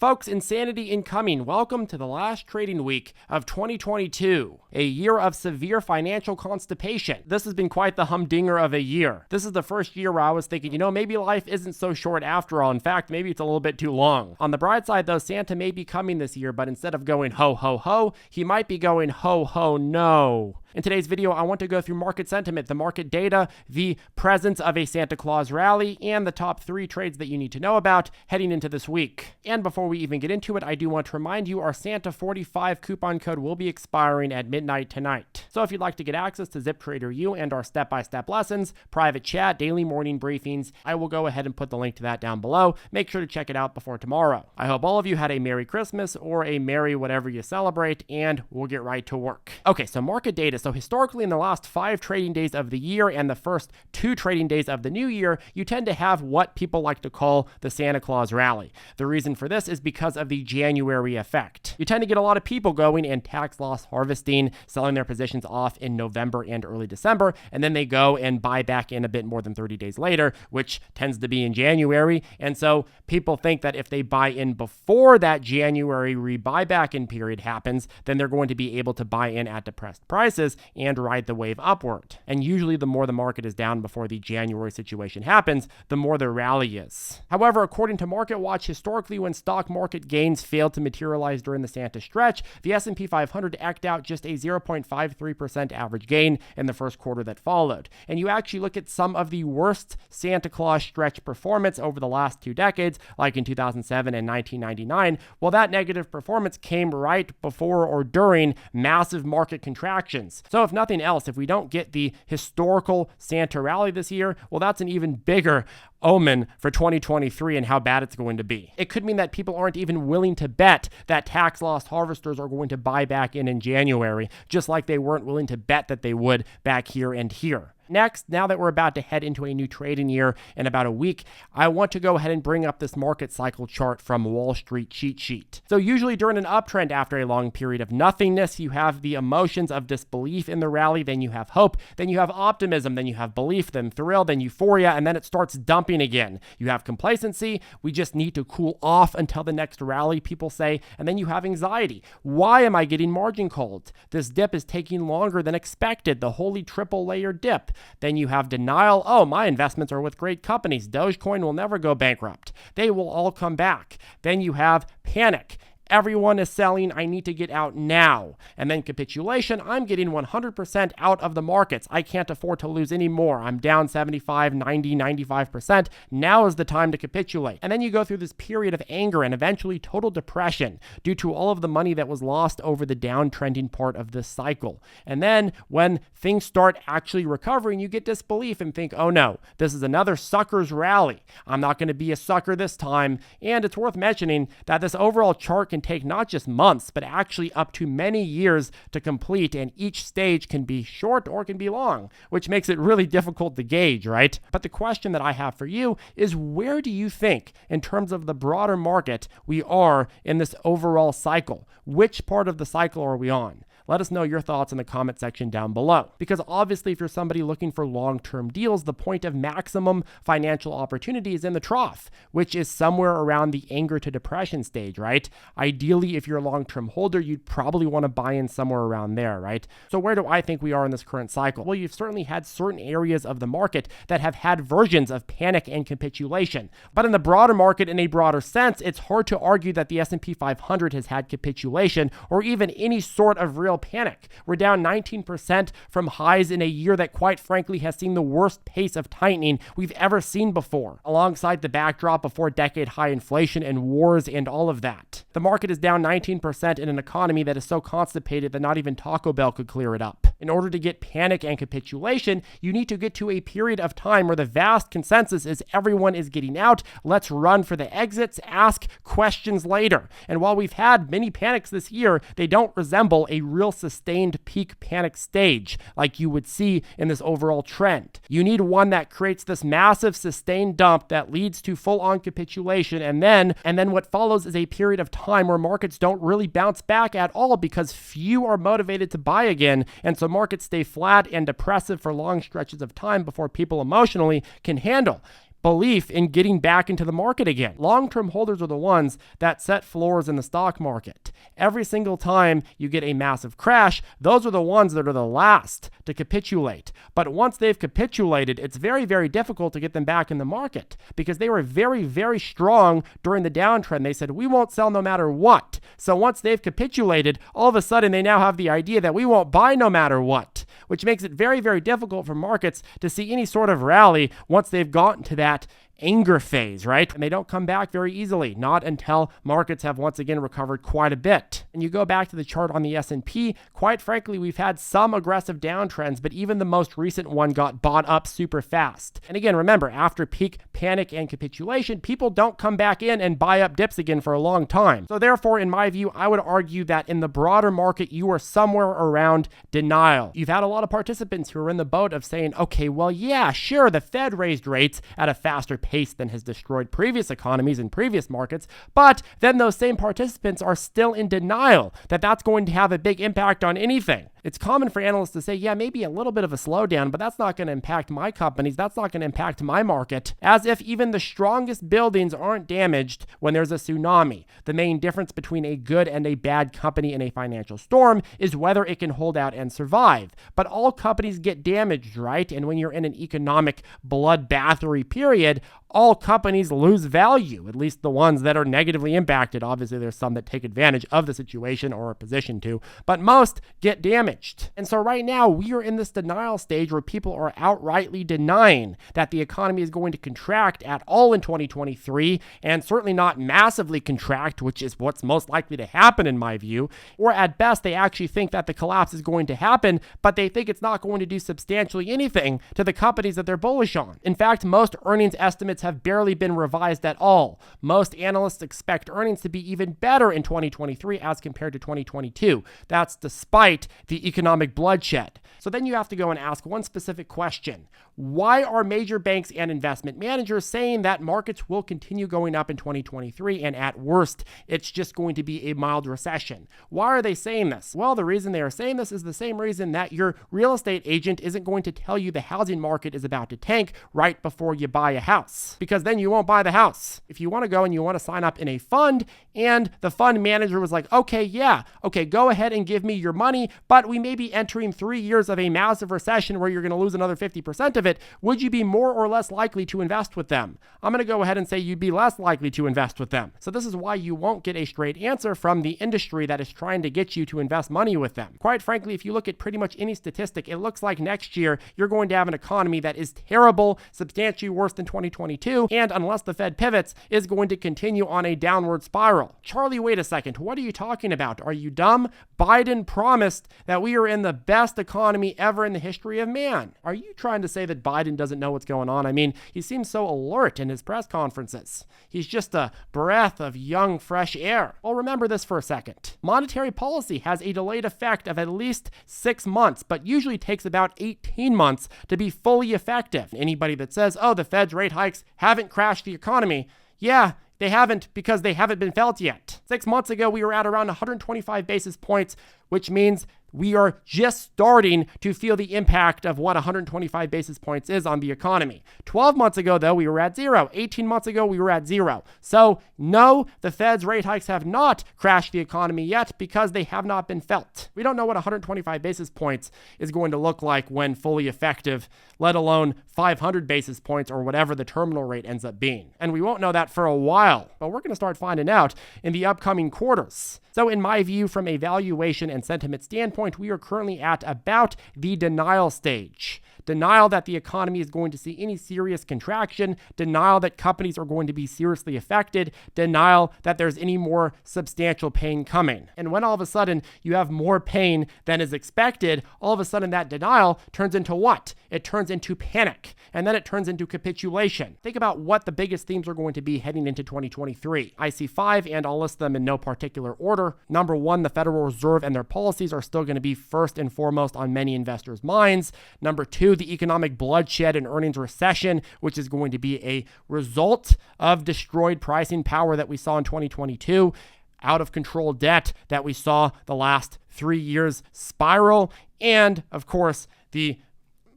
Folks, insanity incoming. Welcome to the last trading week of 2022, a year of severe financial constipation. This has been quite the humdinger of a year. This is the first year where I was thinking, maybe life isn't so short after all. In fact, maybe it's a little bit too long. On the bright side, though, Santa may be coming this year, but instead of going ho, ho, ho, he might be going ho, ho, no. In today's video, I want to go through market sentiment, the market data, the presence of a Santa Claus rally, and the top 3 trades that you need to know about heading into this week. And before we even get into it, I do want to remind you our Santa 45 coupon code will be expiring at midnight tonight. So if you'd like to get access to ZipTrader U and our step-by-step lessons, private chat, daily morning briefings, I will go ahead and put the link to that down below. Make sure to check it out before tomorrow. I hope all of you had a Merry Christmas or a Merry whatever you celebrate, and we'll get right to work. Okay, so market data. So historically, in the last 5 trading days of the year and the first 2 trading days of the new year, you tend to have what people like to call the Santa Claus rally. The reason for this is because of the January effect. You tend to get a lot of people going and tax loss harvesting, selling their positions off in November and early December, and then they go and buy back in a bit more than 30 days later, which tends to be in January. And so people think that if they buy in before that January re-buyback in period happens, then they're going to be able to buy in at depressed prices and ride the wave upward. And usually the more the market is down before the January situation happens, the more the rally is. However, according to MarketWatch, historically when stock market gains failed to materialize during the Santa stretch, the S&P 500 eked out just a 0.53% average gain in the first quarter that followed. And you actually look at some of the worst Santa Claus stretch performance over the last 2 decades, like in 2007 and 1999, well, that negative performance came right before or during massive market contractions. So if nothing else, if we don't get the historical Santa rally this year, well, that's an even bigger omen for 2023 and how bad it's going to be. It could mean that people aren't even willing to bet that tax loss harvesters are going to buy back in January, just like they weren't willing to bet that they would back here and here. Next, now that we're about to head into a new trading year in about a week, I want to go ahead and bring up this market cycle chart from Wall Street cheat sheet. So usually during an uptrend after a long period of nothingness, you have the emotions of disbelief in the rally, then you have hope, then you have optimism, then you have belief, then thrill, then euphoria, and then it starts dumping again. You have complacency, we just need to cool off until the next rally, people say, and then you have anxiety. Why am I getting margin called? This dip is taking longer than expected, the holy triple layer dip. Then you have denial. Oh, my investments are with great companies. Dogecoin will never go bankrupt. They will all come back. Then you have panic. Everyone is selling. I need to get out now. And then capitulation. I'm getting 100% out of the markets. I can't afford to lose any more. I'm down 75, 90, 95%. Now is the time to capitulate. And then you go through this period of anger and eventually total depression due to all of the money that was lost over the downtrending part of this cycle. And then when things start actually recovering, you get disbelief and think, oh no, this is another sucker's rally. I'm not going to be a sucker this time. And it's worth mentioning that this overall chart can take not just months, but actually up to many years to complete, and each stage can be short or can be long, which makes it really difficult to gauge, right? But the question that I have for you is, where do you think, in terms of the broader market, we are in this overall cycle? Which part of the cycle are we on? Let us know your thoughts in the comment section down below. Because obviously, if you're somebody looking for long-term deals, the point of maximum financial opportunity is in the trough, which is somewhere around the anger to depression stage, right? Ideally, if you're a long-term holder, you'd probably want to buy in somewhere around there, right? So where do I think we are in this current cycle? Well, you've certainly had certain areas of the market that have had versions of panic and capitulation. But in the broader market, in a broader sense, it's hard to argue that the S&P 500 has had capitulation or even any sort of real panic. We're down 19% from highs in a year that quite frankly has seen the worst pace of tightening we've ever seen before, alongside the backdrop of 4-decade high inflation and wars and all of that. The market is down 19% in an economy that is so constipated that not even Taco Bell could clear it up. In order to get panic and capitulation, you need to get to a period of time where the vast consensus is everyone is getting out. Let's run for the exits, ask questions later. And while we've had many panics this year, they don't resemble a real sustained peak panic stage like you would see in this overall trend. You need one that creates this massive sustained dump that leads to full-on capitulation, and then what follows is a period of time where markets don't really bounce back at all because few are motivated to buy again, and so markets stay flat and depressive for long stretches of time before people emotionally can handle belief in getting back into the market again. Long-term holders are the ones that set floors in the stock market. Every single time you get a massive crash, those are the ones that are the last to capitulate. But once they've capitulated, it's very, very difficult to get them back in the market because they were very, very strong during the downtrend. They said, we won't sell no matter what. So once they've capitulated, all of a sudden they now have the idea that we won't buy no matter what, which makes it very, very difficult for markets to see any sort of rally once they've gotten to that anger phase, right? And they don't come back very easily, not until markets have once again recovered quite a bit. And you go back to the chart on the S&P, quite frankly, we've had some aggressive downtrends, but even the most recent one got bought up super fast. And again, remember, after peak panic and capitulation, people don't come back in and buy up dips again for a long time. So therefore, in my view, I would argue that in the broader market, you are somewhere around denial. You've had a lot of participants who are in the boat of saying, okay, well, yeah, sure, the Fed raised rates at a faster pace than has destroyed previous economies and previous markets, but then those same participants are still in denial that that's going to have a big impact on anything. It's common for analysts to say, yeah, maybe a little bit of a slowdown, but that's not going to impact my companies. That's not going to impact my market, as if even the strongest buildings aren't damaged when there's a tsunami. The main difference between a good and a bad company in a financial storm is whether it can hold out and survive. But all companies get damaged, right? And when you're in an economic bloodbathery period, all companies lose value, at least the ones that are negatively impacted. Obviously, there's some that take advantage of the situation or are positioned to, but most get damaged. And so right now, we are in this denial stage where people are outrightly denying that the economy is going to contract at all in 2023, and certainly not massively contract, which is what's most likely to happen in my view. Or at best, they actually think that the collapse is going to happen, but they think it's not going to do substantially anything to the companies that they're bullish on. In fact, most earnings estimates have barely been revised at all. Most analysts expect earnings to be even better in 2023 as compared to 2022. That's despite the economic bloodshed. So then you have to go and ask one specific question. Why are major banks and investment managers saying that markets will continue going up in 2023 and at worst, it's just going to be a mild recession? Why are they saying this? Well, the reason they are saying this is the same reason that your real estate agent isn't going to tell you the housing market is about to tank right before you buy a house, because then you won't buy the house. If you want to go and you want to sign up in a fund and the fund manager was like, okay, go ahead and give me your money, but we may be entering 3 years of a massive recession where you're going to lose another 50% of it, would you be more or less likely to invest with them? I'm going to go ahead and say you'd be less likely to invest with them. So this is why you won't get a straight answer from the industry that is trying to get you to invest money with them. Quite frankly, if you look at pretty much any statistic, it looks like next year you're going to have an economy that is terrible, substantially worse than 2022, and unless the Fed pivots, is going to continue on a downward spiral. Charlie, wait a second. What are you talking about? Are you dumb? Biden promised that we are in the best economy ever in the history of man. Are you trying to say that Biden doesn't know what's going on? I mean, he seems so alert in his press conferences. He's just a breath of young, fresh air. Well, remember this for a second. Monetary policy has a delayed effect of at least 6 months, but usually takes about 18 months to be fully effective. Anybody that says, oh, the Fed's rate hikes haven't crashed the economy, yeah, they haven't, because they haven't been felt yet. 6 months ago, we were at around 125 basis points, which means we are just starting to feel the impact of what 125 basis points is on the economy. 12 months ago, though, we were at 0. 18 months ago, we were at 0. So no, the Fed's rate hikes have not crashed the economy yet because they have not been felt. We don't know what 125 basis points is going to look like when fully effective, let alone 500 basis points or whatever the terminal rate ends up being. And we won't know that for a while, but we're going to start finding out in the upcoming quarters. So in my view, from a valuation and sentiment standpoint, we are currently at about the denial stage. Denial that the economy is going to see any serious contraction, denial that companies are going to be seriously affected, denial that there's any more substantial pain coming. And when all of a sudden you have more pain than is expected, all of a sudden that denial turns into what? It turns into panic, and then it turns into capitulation. Think about what the biggest themes are going to be heading into 2023. I see 5, and I'll list them in no particular order. Number 1, the Federal Reserve and their policies are still going to be first and foremost on many investors' minds. Number 2, the economic bloodshed and earnings recession, which is going to be a result of destroyed pricing power that we saw in 2022, out of control debt that we saw the last 3 years spiral, and of course, the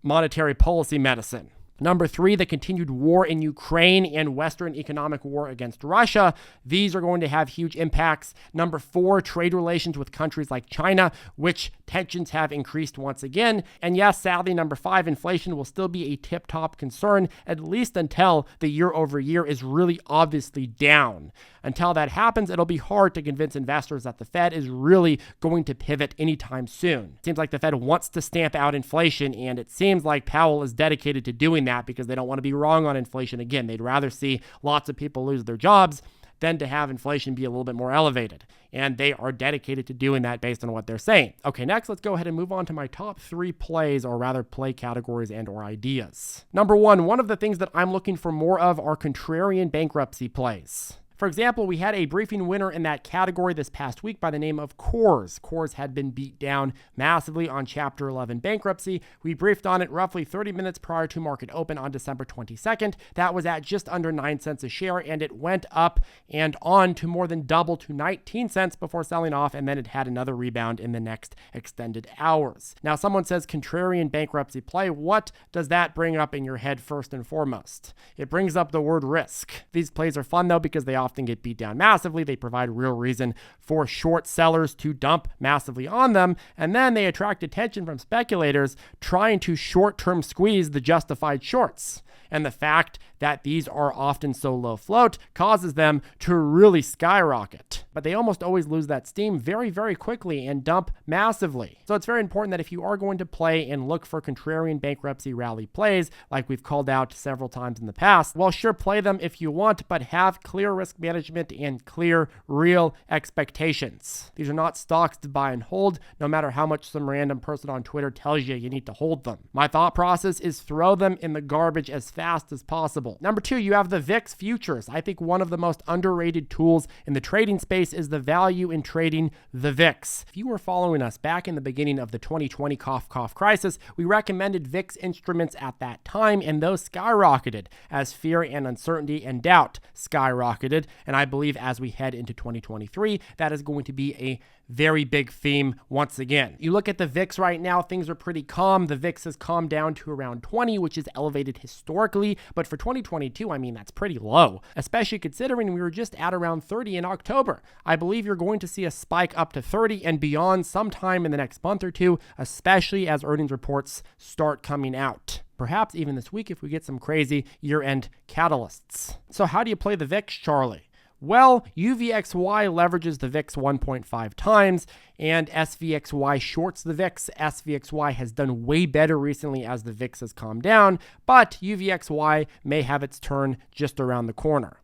monetary policy medicine. Number 3, the continued war in Ukraine and Western economic war against Russia. These are going to have huge impacts. Number 4, trade relations with countries like China, which tensions have increased once again. And yes, sadly, number 5, inflation will still be a tip-top concern, at least until the year over year is really obviously down. Until that happens, it'll be hard to convince investors that the Fed is really going to pivot anytime soon. It seems like the Fed wants to stamp out inflation, and it seems like Powell is dedicated to doing that because they don't want to be wrong on inflation again. They'd rather see lots of people lose their jobs than to have inflation be a little bit more elevated. And they are dedicated to doing that based on what they're saying. Okay, next, let's go ahead and move on to my top 3 plays, or rather play categories and or ideas. Number 1, one of the things that I'm looking for more of are contrarian bankruptcy plays. For example, we had a briefing winner in that category this past week by the name of Coors. Coors had been beat down massively on Chapter 11 bankruptcy. We briefed on it roughly 30 minutes prior to market open on December 22nd. That was at just under 9 cents a share, and it went up and on to more than double to 19 cents before selling off, and then it had another rebound in the next extended hours. Now, someone says contrarian bankruptcy play. What does that bring up in your head first and foremost? It brings up the word risk. These plays are fun, though, because they often get beat down massively. They provide real reason for short sellers to dump massively on them, and then they attract attention from speculators trying to short-term squeeze the justified shorts. And the fact that these are often so low float causes them to really skyrocket. But they almost always lose that steam very, very quickly and dump massively. So it's very important that if you are going to play and look for contrarian bankruptcy rally plays, like we've called out several times in the past, well, sure, play them if you want, but have clear risk management and clear, real expectations. These are not stocks to buy and hold, no matter how much some random person on Twitter tells you need to hold them. My thought process is throw them in the garbage as fast as possible. Number 2, you have the VIX futures. I think one of the most underrated tools in the trading space is the value in trading the VIX. If you were following us back in the beginning of the 2020 cough crisis, we recommended VIX instruments at that time, and those skyrocketed as fear and uncertainty and doubt skyrocketed. And I believe as we head into 2023, that is going to be a very big theme once again. You look at the VIX right now, things are pretty calm. The VIX has calmed down to around 20, which is elevated historically, but for 2022, I mean, that's pretty low, especially considering we were just at around 30 in October. I believe you're going to see a spike up to 30 and beyond sometime in the next month or two, especially as earnings reports start coming out. Perhaps even this week if we get some crazy year-end catalysts. So how do you play the VIX, Charlie? Well, UVXY leverages the VIX 1.5 times, and SVXY shorts the VIX. SVXY has done way better recently as the VIX has calmed down, but UVXY may have its turn just around the corner.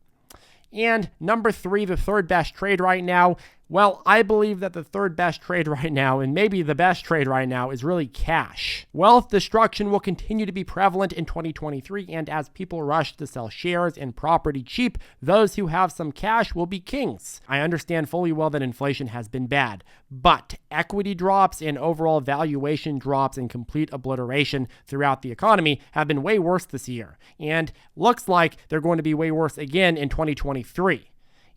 And number 3, the third best trade right now. Well, I believe that the third best trade right now, and maybe the best trade right now, is really cash. Wealth destruction will continue to be prevalent in 2023, and as people rush to sell shares and property cheap, those who have some cash will be kings. I understand fully well that inflation has been bad, but equity drops and overall valuation drops and complete obliteration throughout the economy have been way worse this year, and looks like they're going to be way worse again in 2023.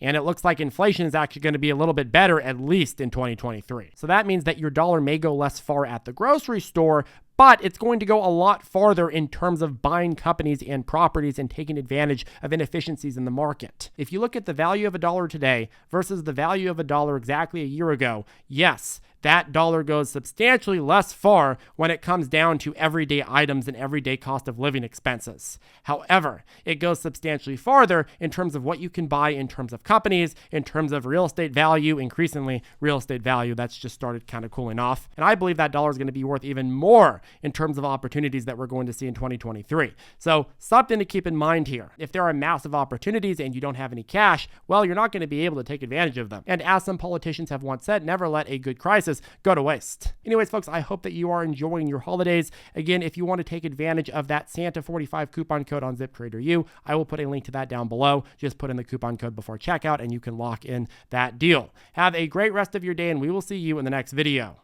And it looks like inflation is actually going to be a little bit better, at least in 2023. So that means that your dollar may go less far at the grocery store, but it's going to go a lot farther in terms of buying companies and properties and taking advantage of inefficiencies in the market. If you look at the value of a dollar today versus the value of a dollar exactly a year ago, yes, that dollar goes substantially less far when it comes down to everyday items and everyday cost of living expenses. However, it goes substantially farther in terms of what you can buy in terms of companies, in terms of real estate value, increasingly real estate value that's just started kind of cooling off. And I believe that dollar is going to be worth even more in terms of opportunities that we're going to see in 2023. So something to keep in mind here. If there are massive opportunities and you don't have any cash, well, you're not going to be able to take advantage of them. And as some politicians have once said, never let a good crisis go to waste. Anyways, folks, I hope that you are enjoying your holidays. Again, if you want to take advantage of that Santa 45 coupon code on ZipTrader U, I will put a link to that down below. Just put in the coupon code before checkout and you can lock in that deal. Have a great rest of your day, and we will see you in the next video.